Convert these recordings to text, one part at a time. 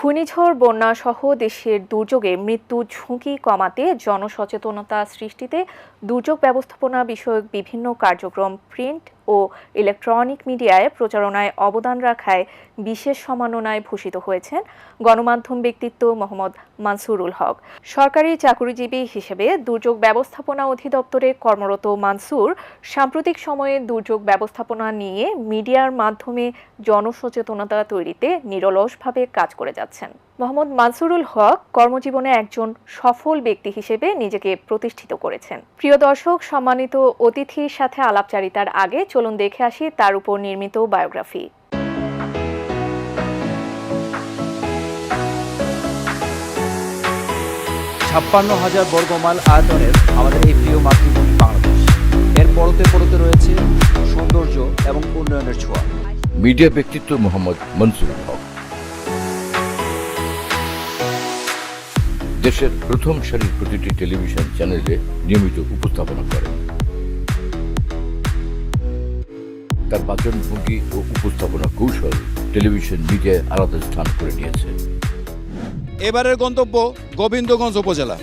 ঘূর্ণিঝড়, বন্যা সহ দেশের দুর্যোগে মৃত্যু ঝুঁকি কমাতে জনসচেতনতা সৃষ্টিতে দুর্যোগ ব্যবস্থাপনা বিষয়ক বিভিন্ন কার্যক্রম প্রিন্ট ও ইলেকট্রনিক মিডিয়ায় প্রচারণায় অবদান রাখায় বিশেষ সম্মাননায় ভূষিত হয়েছেন গণমাধ্যম ব্যক্তিত্ব মোহাম্মদ মানসুরুল হক। সরকারি চাকুরিজীবী হিসেবে দুর্যোগ ব্যবস্থাপনা অধিদপ্তরে কর্মরত মানসুর সাম্প্রতিক সময়ে দুর্যোগ ব্যবস্থাপনা নিয়ে মিডিয়ার মাধ্যমে জনসচেতনতা তৈরিতে নিরলসভাবে কাজ করে যাচ্ছেন। মোহাম্মদ মানসুরুল হক কর্মজীবনে একজন সফল ব্যক্তি হিসেবে নিজেকে প্রতিষ্ঠিত করেছেন। প্রিয় দর্শক, সম্মানিত অতিথির সাথে আলাপচারিতার আগে চলুন দেখে আসি তার উপর নির্মিত বায়োগ্রাফি। ৫৬,০০০ বর্গমাইল আয়তনের আমাদের এই প্রিয় মাতৃভূমি বাংলাদেশ। এর পরতে পরতে রয়েছে সৌন্দর্য এবং উন্নয়নের ছোঁয়া। মিডিয়া ব্যক্তিত্ব মোহাম্মদ মানসুরুল হক দেশের প্রথম সারির প্রতিটি টেলিভিশন চ্যানেলে নিয়মিত উপস্থাপনা করেন। তার বাচনভঙ্গি ও উপস্থাপনা কৌশল টেলিভিশন মিডিয়ায় আলাদা স্থান করে নিয়েছে। এবারের গন্তব্য গোবিন্দগঞ্জ উপজেলা।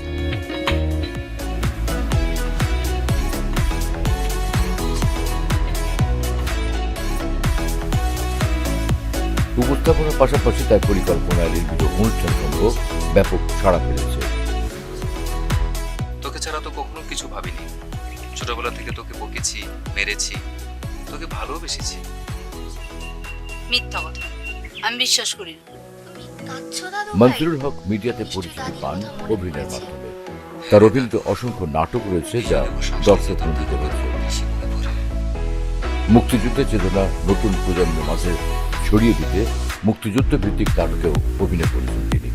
উপস্থাপনার পাশাপাশি তার পরিকল্পনায় নির্মিত অনুষ্ঠানসমূহ ব্যাপক সাড়া ফেলেছে। তোকে ছাড়া তো কখনো কিছু ভাবিনি। ছোটবেলা থেকে তোকে বকেছি, মেরেছি, তোকে ভালোবেসেছি। মিথ্যা কথা, আমি বিশ্বাস করি না। মানসুরুল হক মিডিয়াতে পরিচিতি পান অভিনয়ের মাধ্যমে। তার অভিনীত অসংখ্য নাটক রয়েছে যা দর্শক নন্দিত হয়েছে। মুক্তিযুদ্ধের চেতনা নতুন প্রজন্মের মাঝে ছড়িয়ে দিতে মুক্তিযুদ্ধ ভিত্তিক নাটকেও অভিনয় করেছেন তিনি।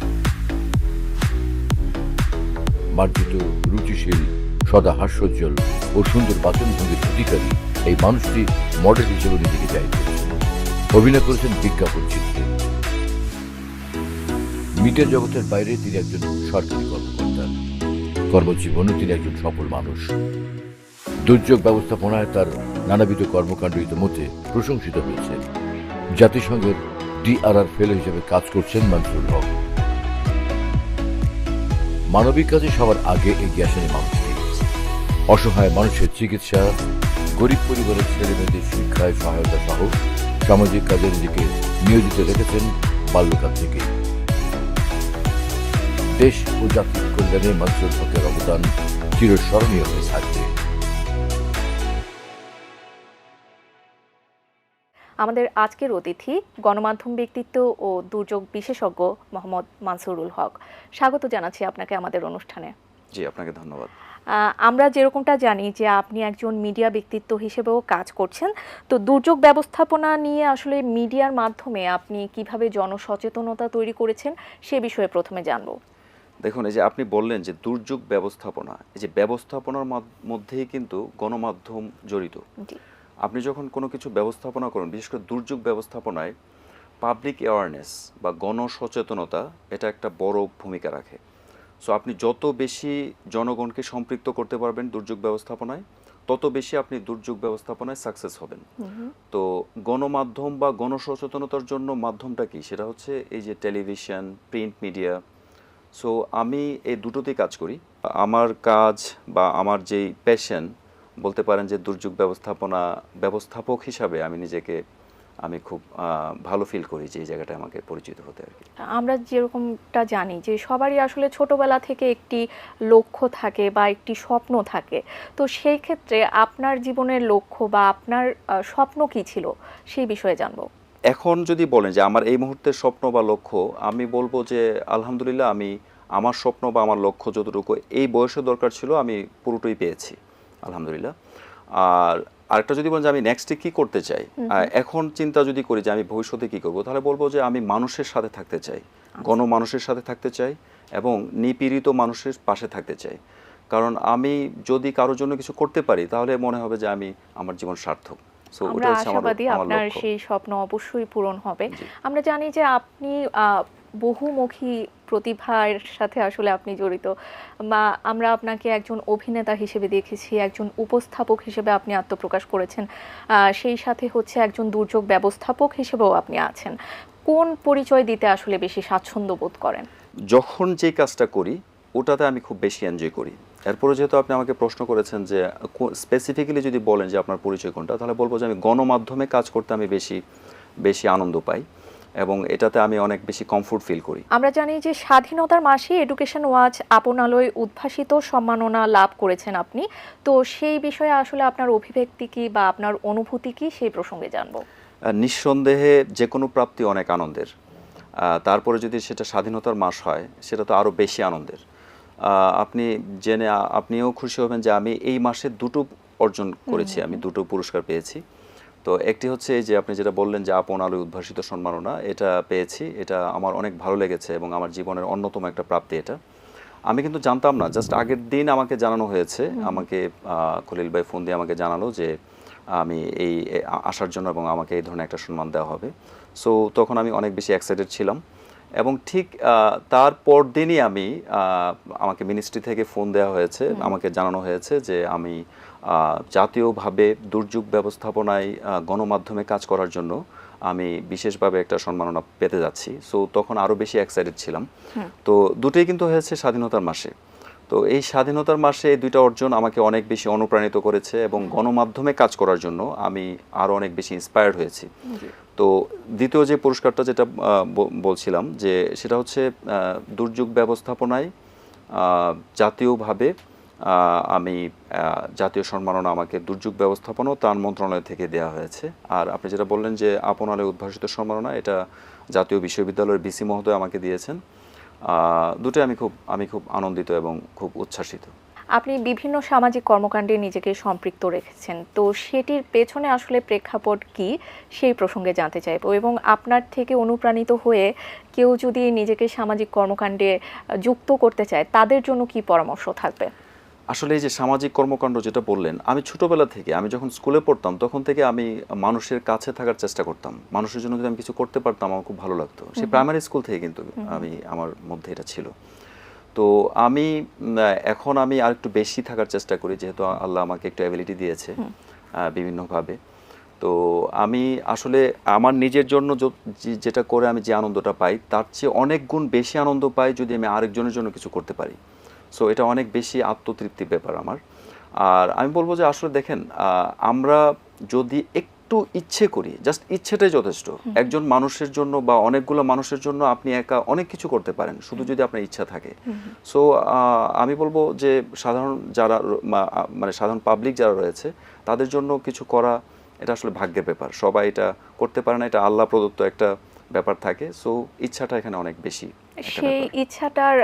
মার্জিত, রুচিশীল, সদা হাস্যোজ্জ্বল ও সুন্দর বাচনভঙ্গির অধিকারী এই মানুষটি মডেল হিসেবে নিজেকে জাহির করেছেন। অভিনয় করেছেন বিজ্ঞাপন চিত্রে। মিডিয়া জগতের বাইরে তিনি একজন সরকারি কর্মকর্তা। কর্মজীবনে তিনি একজন সফল মানুষ। দুর্যোগ ব্যবস্থাপনায় তার নানাবিধ কর্মকাণ্ড ইতিমধ্যে প্রশংসিত হয়েছে। জাতিসংঘের DRR ফেলো হিসেবে কাজ করছেন মানসুরুল হক। মানবিক কাজে সবার আগে এগিয়ে আসেন এই মানুষটি। অসহায় মানুষের চিকিৎসা, গরিব পরিবারের ছেলেমেয়েদের শিক্ষায় সহায়তা সহ সামাজিক কাজে নিজেকে নিয়োজিত রেখেছেন বাল্যকাল থেকে। দেশ ও জাতির কল্যাণে মানসুরুল হকের অবদান চিরস্মরণীয় হয়ে থাকবে। আমাদের আজকের অতিথি গণমাধ্যম ব্যক্তিত্ব ও দুর্যোগ বিশেষজ্ঞ মোহাম্মদ মানসুরুল হক। স্বাগত জানাচ্ছি আপনাকে আমাদের অনুষ্ঠানে। জি, আপনাকে ধন্যবাদ। আমরা যেরকমটা জানি যে আপনি একজন মিডিয়া ব্যক্তিত্ব হিসেবেও কাজ করছেন, তো দুর্যোগ ব্যবস্থাপনা নিয়ে আসলে মিডিয়ার মাধ্যমে আপনি কিভাবে জনসচেতনতা তৈরি করেছেন সে বিষয়ে প্রথমে জানবো। দেখুন, এই যে আপনি বললেন যে দুর্যোগ ব্যবস্থাপনা, এই যে ব্যবস্থাপনার মধ্যেই কিন্তু গণমাধ্যম জড়িত। আপনি যখন কোনো কিছু ব্যবস্থাপনা করেন, বিশেষ করে দুর্যোগ ব্যবস্থাপনায় পাবলিক অ্যাওয়ারনেস বা গণসচেতনতা এটা একটা বড় ভূমিকা রাখে। সো আপনি যত বেশি জনগণকে সম্পৃক্ত করতে পারবেন দুর্যোগ ব্যবস্থাপনায়, তত বেশি আপনি দুর্যোগ ব্যবস্থাপনায় সাকসেস হবেন। তো গণমাধ্যম বা গণসচেতনতার জন্য মাধ্যমটা কি, সেটা হচ্ছে এই যে টেলিভিশন, প্রিন্ট মিডিয়া। সো আমি এই দুটোতেই কাজ করি। আমার কাজ বা আমার যেই প্যাশন বলতে পারেন যে দুর্যোগ ব্যবস্থাপক হিসাবে আমি খুব ভালো ফিল করি যে এই জায়গাটা আমাকে পরিচিত হতে আর কি। আমরা যেরকমটা জানি যে সবারই আসলে ছোটবেলা থেকে একটি লক্ষ্য থাকে বা একটি স্বপ্ন থাকে, তো সেই ক্ষেত্রে আপনার জীবনের লক্ষ্য বা আপনার স্বপ্ন কি ছিল সেই বিষয়ে জানবো। এখন যদি বলেন যে আমার এই মুহূর্তের স্বপ্ন বা লক্ষ্য, আমি বলবো যে আলহামদুলিল্লাহ আমি আমার স্বপ্ন বা আমার লক্ষ্য যতটুকু এই বয়সে দরকার ছিল আমি পুরোটাই পেয়েছি আলহামদুলিল্লাহ। আর আরেকটা যদি বলেন যে আমি নেক্সটে কী করতে চাই, এখন চিন্তা যদি করি যে আমি ভবিষ্যতে কী করবো, তাহলে বলবো যে আমি মানুষের সাথে থাকতে চাই, গণমানুষের সাথে থাকতে চাই এবং নিপীড়িত মানুষের পাশে থাকতে চাই। কারণ আমি যদি কারোর জন্য কিছু করতে পারি তাহলে মনে হবে যে আমার জীবন সার্থক। আমরা আশাবাদী আপনার সেই স্বপ্ন অবশ্যই পূরণ হবে। আমরা জানি যে আপনি বহুমুখী প্রতিভার সাথে আসলে আপনি জড়িত, বা আমরা আপনাকে একজন অভিনেতা হিসেবে দেখেছি, একজন উপস্থাপক হিসেবে আপনি আত্মপ্রকাশ করেছেন, সেই সাথে হচ্ছে একজন দুর্যোগ ব্যবস্থাপক হিসেবেও আপনি আছেন। কোন পরিচয় দিতে আসলে বেশি স্বাচ্ছন্দ্য বোধ করেন? যখন যে কাজটা করি ওটাতে আমি খুব বেশি এনজয় করি। এরপরে যেহেতু আপনি আমাকে প্রশ্ন করেছেন যে স্পেসিফিক্যালি যদি বলেন যে আপনার পরিচয় কোনটা, তাহলে বলবো যে আমি গণমাধ্যমে কাজ করতে আমি বেশি বেশি আনন্দ পাই এবং এটাতে আমি অনেক বেশি কমফোর্ট ফিল করি। আমরা জানি যে স্বাধীনতার মাসে এডুকেশন ওয়াচ আপনালয় উদ্ভাসিত সম্মাননা লাভ করেছেন আপনি, তো সেই বিষয়ে আসলে আপনার অভিব্যক্তি কি বা আপনার অনুভূতি কি সেই প্রসঙ্গে জানবো। নিঃসন্দেহে যে কোনো প্রাপ্তি অনেক আনন্দের, তারপরে যদি সেটা স্বাধীনতার মাস হয় সেটা তো আরও বেশি আনন্দের। আপনি জেনে আপনিও খুশি হবেন যে আমি এই মাসে দুটো অর্জন করেছি, আমি দুটো পুরস্কার পেয়েছি। তো একটি হচ্ছে এই যে আপনি যেটা বললেন যে আপন আলোয় উদ্ভাসিত সম্মাননা, এটা পেয়েছি, এটা আমার অনেক ভালো লেগেছে এবং আমার জীবনের অন্যতম একটা প্রাপ্তি এটা। আমি কিন্তু জানতাম না, জাস্ট আগের দিন আমাকে জানানো হয়েছে, আমাকে খলিল ভাই ফোন দিয়ে আমাকে জানালো যে আমি এই আসার জন্য এবং আমাকে এই ধরনের একটা সম্মান দেওয়া হবে। সো তখন আমি অনেক বেশি এক্সাইটেড ছিলাম এবং ঠিক তার পর দিনই আমাকে মিনিস্ট্রি থেকে ফোন দেওয়া হয়েছে, আমাকে জানানো হয়েছে যে আমি জাতীয়ভাবে দুর্যোগ ব্যবস্থাপনায় গণমাধ্যমে কাজ করার জন্য আমি বিশেষভাবে একটা সম্মাননা পেতে যাচ্ছি। সো তখন আরও বেশি এক্সাইটেড ছিলাম। তো দুটোই কিন্তু হয়েছে স্বাধীনতার মাসে। তো এই স্বাধীনতার মাসে এই দুইটা অর্জন আমাকে অনেক বেশি অনুপ্রাণিত করেছে এবং গণমাধ্যমে কাজ করার জন্য আমি আরও অনেক বেশি ইন্সপায়ার্ড হয়েছি। তো দ্বিতীয় যে পুরস্কারটা যেটা বলছিলাম যে সেটা হচ্ছে দুর্যোগ ব্যবস্থাপনায় জাতীয়ভাবে আমি জাতীয় সম্মাননা আমাকে দুর্যোগ ব্যবস্থাপনা ও ত্রাণ মন্ত্রণালয় থেকে দেওয়া হয়েছে। আর আপনি যেটা বললেন যে আপনালয় উদ্ভাসিত সম্মাননা, এটা জাতীয় বিশ্ববিদ্যালয়ের ভিসি মহোদয় আমাকে দিয়েছেন। দুটোই আমি খুব আনন্দিত এবং খুব উচ্ছ্বাসিত। আপনি বিভিন্ন সামাজিক কর্মকাণ্ডে নিজেকে সম্পৃক্ত রেখেছেন, তো সেটির পেছনে আসলে প্রেক্ষাপট কি সেই প্রসঙ্গে জানতে চাইব, এবং আপনার থেকে অনুপ্রাণিত হয়ে কেউ যদি নিজেকে সামাজিক কর্মকাণ্ডে যুক্ত করতে চায় তাদের জন্য কি পরামর্শ থাকবে? আসলে এই যে সামাজিক কর্মকাণ্ড যেটা বললেন, আমি ছোটবেলা থেকে, আমি যখন স্কুলে পড়তাম তখন থেকে আমি মানুষের কাছে থাকার চেষ্টা করতাম। মানুষের জন্য যদি আমি কিছু করতে পারতাম আমার খুব ভালো লাগতো। সেই প্রাইমারি স্কুল থেকে কিন্তু আমার মধ্যে এটা ছিল। তো এখন আমি আর একটু বেশি থাকার চেষ্টা করি, যেহেতু আল্লাহ আমাকে একটু অ্যাবিলিটি দিয়েছে বিভিন্নভাবে। তো আমি আসলে আমার নিজের জন্য যেটা করে আমি যে আনন্দটা পাই তার চেয়ে অনেক গুণ বেশি আনন্দ পাই যদি আমি আরেকজনের জন্য কিছু করতে পারি। সো এটা অনেক বেশি আত্মতৃপ্তির ব্যাপার আমার। আর আমি বলবো যে আসলে দেখেন, আমরা যদি একটু ইচ্ছে করি, জাস্ট ইচ্ছেটাই যথেষ্ট। একজন মানুষের জন্য বা অনেকগুলো মানুষের জন্য আপনি একা অনেক কিছু করতে পারেন, শুধু যদি আপনার ইচ্ছা থাকে। সো আমি বলবো যে সাধারণ পাবলিক যারা রয়েছে তাদের জন্য কিছু করা, এটা আসলে ভাগ্যের ব্যাপার। সবাই এটা করতে পারে না, এটা আল্লাহ প্রদত্ত একটা ব্যাপার থাকে। সো ইচ্ছাটা এখানে অনেক বেশি। সেই ইচ্ছাটার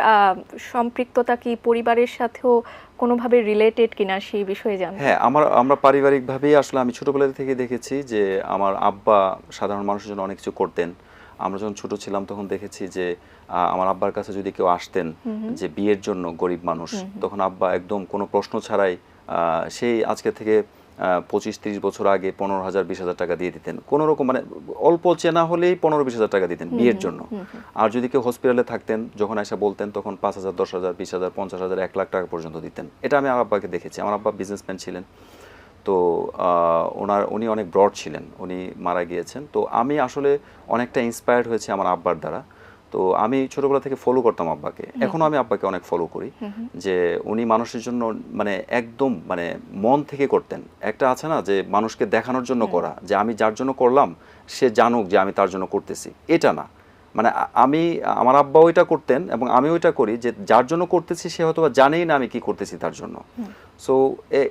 সম্পৃক্ততা কি পরিবারের সাথেও কোনোভাবে রিলেটেড কিনা সেই বিষয়ে জানতে? হ্যাঁ, আমরা পারিবারিকভাবেই আসলে আমি ছোটবেলা থেকে দেখেছি যে আমার আব্বা সাধারণ মানুষের জন্য অনেক কিছু করতেন। আমরা যখন ছোট ছিলাম তখন দেখেছি যে আমার আব্বার কাছে যদি কেউ আসতেন যে বিয়ের জন্য, গরিব মানুষ, তখন আব্বা একদম কোনো প্রশ্ন ছাড়াই সেই আজকে থেকে 25-30 বছর আগে 15,000 20,000 টাকা দিয়ে দিতেন। কোনো রকম অল্প চেনা হলেই 15-20,000 টাকা দিতেন বিয়ের জন্য। আর যদি কেউ হসপিটালে থাকতেন, যখন এসে বলতেন তখন 5,000 10,000 20,000 50,000 1 লাখ টাকা পর্যন্ত দিতেন। এটা আমি আমার আব্বাকে দেখেছি। আমার আব্বা বিজনেসম্যান ছিলেন। তো উনি অনেক ব্রড ছিলেন, উনি মারা গিয়েছেন। তো আমি আসলে অনেকটা ইন্সপায়ার্ড হয়েছি আমার আব্বার দ্বারা। তো আমি ছোটবেলা থেকে ফলো করতাম আব্বাকে, এখনো আমি আব্বাকে অনেক ফলো করি যে উনি মানুষের জন্য একদম মন থেকে করতেন। একটা আছে না যে মানুষকে দেখানোর জন্য করা, যে আমি যার জন্য করলাম সে জানুক যে আমি তার জন্য করতেছি, এটা না। আমার আব্বা ওইটা করতেন এবং আমি ওইটা করি যে যার জন্য করতেছি সে হয়তো জানেই না আমি কি করতেছি তার জন্য। সো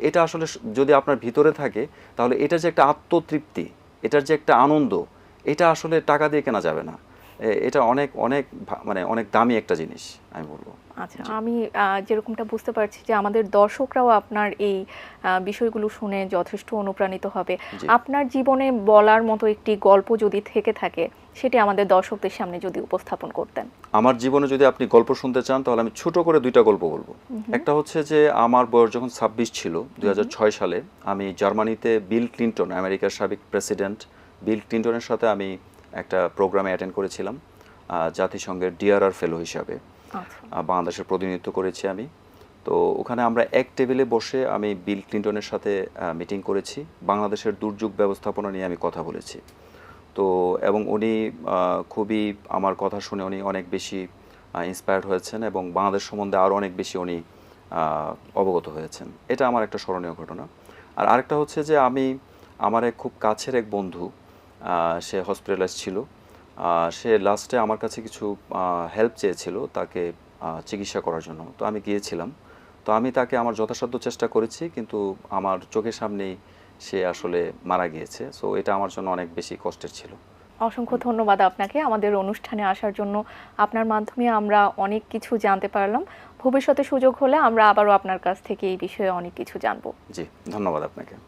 এটা আসলে যদি আপনার ভিতরে থাকে তাহলে এটা যে একটা আত্মতৃপ্তি, এটার যে একটা আনন্দ, এটা আসলে টাকা দিয়ে কেনা যাবে না। এটা অনেক অনেক অনেক দামি একটা জিনিস আমি বলবো। আচ্ছা, আমি যেরকমটা বুঝতে পারছি যে আমাদের দর্শকরাও আপনার এই বিষয়গুলো শুনে যথেষ্ট অনুপ্রাণিত হবে। আপনার জীবনে বলার মতো একটি গল্প যদি থেকে থাকে সেটি আমাদের দর্শকদের সামনে যদি উপস্থাপন করতেন। আমার জীবনে যদি আপনি গল্প শুনতে চান তাহলে আমি ছোট করে দুইটা গল্প বলবো। একটা হচ্ছে যে আমার বয়স যখন 26 ছিল 2006 সালে, আমি জার্মানিতে বিল ক্লিনটন, আমেরিকার সাবেক প্রেসিডেন্ট বিল ক্লিনটনের সাথে আমি একটা প্রোগ্রামে অ্যাটেন্ড করেছিলাম জাতিসংঘের ডিআরআর ফেলো হিসাবে। বাংলাদেশের প্রতিনিধিত্ব করেছি আমি। তো ওখানে আমরা এক টেবিলে বসে আমি বিল ক্লিনটনের সাথে মিটিং করেছি, বাংলাদেশের দুর্যোগ ব্যবস্থাপনা নিয়ে আমি কথা বলেছি। তো এবং উনি খুবই আমার কথা শুনে উনি অনেক বেশি ইন্সপায়ার্ড হয়েছেন এবং বাংলাদেশ সম্বন্ধে আরও অনেক বেশি উনি অবগত হয়েছেন। এটা আমার একটা স্মরণীয় ঘটনা। আর আরেকটা হচ্ছে যে আমার এক খুব কাছের এক বন্ধু, সে হসপিটালাইজ ছিল। সে লাস্টে আমার কাছে কিছু হেল্প চেয়েছিল তাকে চিকিৎসা করার জন্য। তো আমি গিয়েছিলাম। তো আমি তাকে আমার যথাসাধ্য চেষ্টা করেছি, কিন্তু আমার চোখের সামনেই সে আসলে মারা গিয়েছে। সো এটা আমার জন্য অনেক বেশি কষ্টের ছিল। অসংখ্য ধন্যবাদ আপনাকে আমাদের অনুষ্ঠানে আসার জন্য। আপনার মাধ্যমে আমরা অনেক কিছু জানতে পারলাম। ভবিষ্যতে সুযোগ হলে আমরা আবারও আপনার কাছ থেকে এই বিষয়ে অনেক কিছু জানবো। জি, ধন্যবাদ আপনাকে।